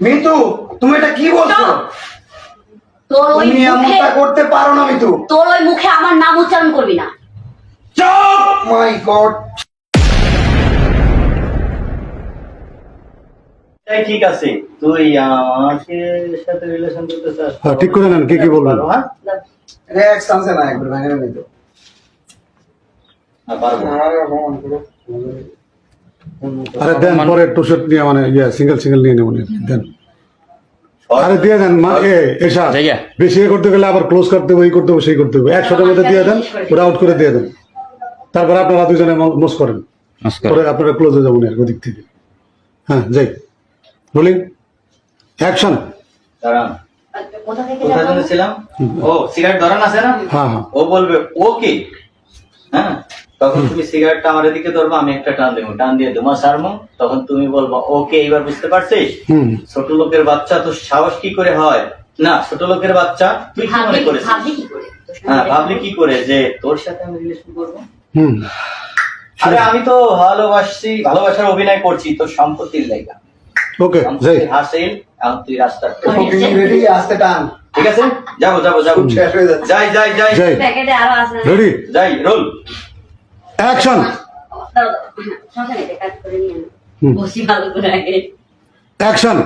মিতু তুমি এটা কি বলছো? তোর ওই তুমি এমনটা করতে পারো না মিতু। তোর ওই মুখে আমার নাম উচ্চারণ করবি না। চুপ! মাই গড। ঠিক আছে, তুই আমাকে সাথে রিলেশন করতে চাস? হ্যাঁ, ঠিক করে নেন, কি কি বলবেন? হ্যাঁ, রিল্যাক্স আছে না, একবার ভেঙে নিতো। পারবো। আরে দেন, পরে টু সেট নিয়ে মানে সিঙ্গেল সিঙ্গেল নিয়ে নেবেন, দেন। আরে দিয়ে দেন এসা বেশি করতে গেলে আবার ক্লোজ করতে হবে, এই করতে হবে, সেই করতে হবে। 100টার মধ্যে দিয়ে দেন, ওটা আউট করে দিয়ে দেন। তারপরে আপনারা দুজনে মোস করেন, পরে আপনারা ক্লোজ হয়ে যাবেন আর ওদিক থেকে। হ্যাঁ, যাই বলি অ্যাকশন। দাঁড়ান, কোথা থেকে কোথায় যাবো? ছিলাম? ও সিগারেট ধরান আছে না? হ্যাঁ হ্যাঁ, ও বলবে ওকে, হ্যাঁ, তখন তুমি সিগারেটটা আমার এদিকে ধরবা, আমি একটা টান দেবো, টান দিয়ে তোমার সারমো, তখন তুমি বলবো ওকে। এইবার বুঝতে পারছিস? হুম, ছোট লোকের বাচ্চা তো সাহস কি করে হয় না? ছোট লোকের বাচ্চা তুই কি মনে করেছিস? ভাবলি কি করে? হ্যাঁ, ভাবলি কি করে যে তোর সাথে আমি রিলেশন করবো? হুম, আরে আমি তো ভালোবাসি, ভালোবাসার অভিনয় করছি তোর সম্পত্তির লাইগা। ওকে যাই। সম্পত্তি হাসিল, এখন তুই রাস্তা রেডি? আসতে টান। ঠিক আছে, যাবো যাবো যাবো, শেষ হয়ে যাচ্ছে। যাই যাই যাই যাই, প্যাকেটে আরো আছে। রেডি যাই, রোল। অ্যাকশন। দাঁড়াও, সমস্যা নেই, কাজ করে নিয়ে আনো। হুম। বসি ভালো করে আগে। অ্যাকশন।